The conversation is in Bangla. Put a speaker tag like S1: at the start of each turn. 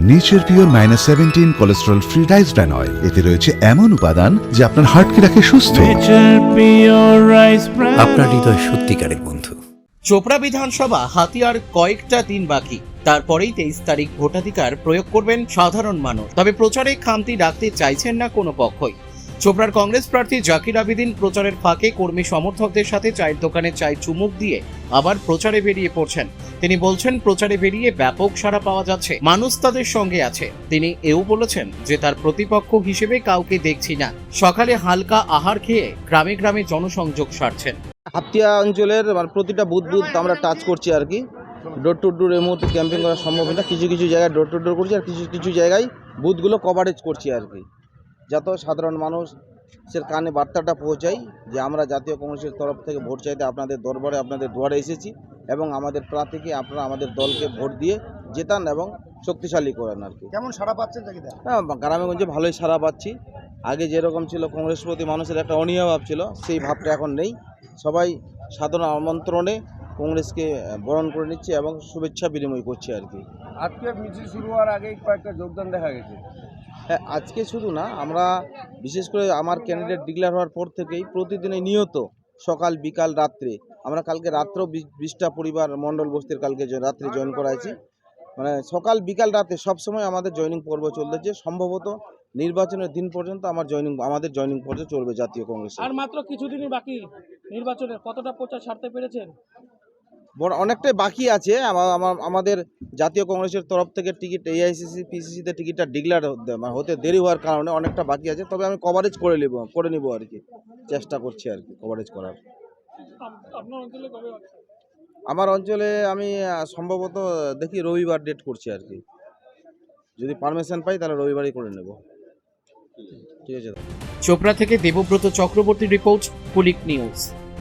S1: Nature pure -17 cholesterol free rice bran oil. এতে রয়েছে এমন উপাদান যা আপনার হার্টকে রাখে সুস্থ।
S2: আপনার হৃদয় সত্যিকারের বন্ধু।
S3: চোপড়া বিধানসভা হাতে আর কয়েকটা দিন বাকি, তারপরেই 23 তারিখ ভোটাধিকার প্রয়োগ করবেন সাধারণ মানুষ। তবে প্রচারে খামতি রাখতে চাইছেন না কোনো পক্ষই। চোপড়ার কংগ্রেস প্রার্থী জাকির আবেদিন প্রচারের ফাঁকে কর্মী সমর্থকদের সাথে চায়ের দোকানে চায় চুমুক দিয়ে আবার প্রচারে বেরিয়ে পড়ছেন। তিনি বলছেন, প্রচারে বেরিয়ে ব্যাপক সাড়া পাওয়া যাচ্ছে, মানুষ তাদের সঙ্গে আছে। তিনি এও বলেছেন যে তার প্রতিপক্ষ হিসেবে কাউকে দেখছি না। সকালে হালকা আহার খেয়ে গ্রামে গ্রামে জনসংযোগ সারছেন।
S4: হাতিয়া অঞ্চলের প্রতিটা বুথ আমরা টাচ করছি আর কি। ডোর টু ডোর এই মুহূর্তে ক্যাম্পিং করা সম্ভব না, কিছু কিছু জায়গায় ডোর টু ডোর করছি, আর কিছু কিছু জায়গায় বুথগুলো কভারেজ করছি আর কি, যাতে সাধারণ মানুষের কানে বার্তাটা পৌঁছায় যে আমরা জাতীয় কংগ্রেসের তরফ থেকে ভোট চাইতে আপনাদের দরবারে, আপনাদের দুয়ারে এসেছি এবং আমাদের প্রার্থীকে আপনারা আমাদের দলকে ভোট দিয়ে জেতান এবং শক্তিশালী করেন আর কি।
S5: কেমন সাড়া পাচ্ছেন?
S4: হ্যাঁ, গ্রামেগঞ্জে ভালোই সাড়া পাচ্ছি। আগে যেরকম ছিল কংগ্রেস প্রতি মানুষের একটা অনীহা ভাব ছিল, সেই ভাবটা এখন নেই। সবাই সাধারণ আমন্ত্রণে কংগ্রেসকে বরণ করে নিচ্ছে এবং শুভেচ্ছা বিনিময় করছে আর কি।
S5: আজকে মিছিল শুরু হওয়ার আগেই কয়েকটা যোগদান দেখা গেছে।
S4: হ্যাঁ, আজকে শুধু না, আমরা বিশেষ করে আমার ক্যান্ডিডেট ডিক্লেয়ার হওয়ার পর থেকেই প্রতিদিনই নিয়ত সকাল বিকাল রাত্রে, আমরা কালকে রাত্রেও 20টা পরিবার মণ্ডল বস্তির কালকে রাত্রে জয়েন করাইছি। মানে সকাল বিকাল রাতে সবসময় আমাদের জয়েনিং পর্ব চলতেছে। সম্ভবত নির্বাচনের দিন পর্যন্ত আমাদের জয়েনিং পর্ব চলবে জাতীয় কংগ্রেস।
S6: আর মাত্র কিছুদিনই বাকি নির্বাচনের, কতটা প্রচার সারতে পেরেছেন?
S4: বড় অনেকটাই বাকি আছে। আমাদের জাতীয় কংগ্রেসের তরফ থেকে টিকিট এআইসিসি পিসিসিতে টিকিটটা ডিক্লেয়ার হতে দেরি হওয়ার কারণে অনেকটা বাকি আছে। তবে আমি কভারেজ করে নিব আর কি, চেষ্টা করছি আর কি কভারেজ করার।
S6: আপনার অঞ্চলে কবে?
S4: আমার অঞ্চলে আমি সম্ভবত দেখি রবিবার ডেট করছি আর কি, যদি পারমিশন পাই তাহলে রবিবারই করে নেব। ঠিক আছে।
S3: চোপড়া থেকে দেবব্রত চক্রবর্তী রিপোর্ট, কুলিক নিউজ।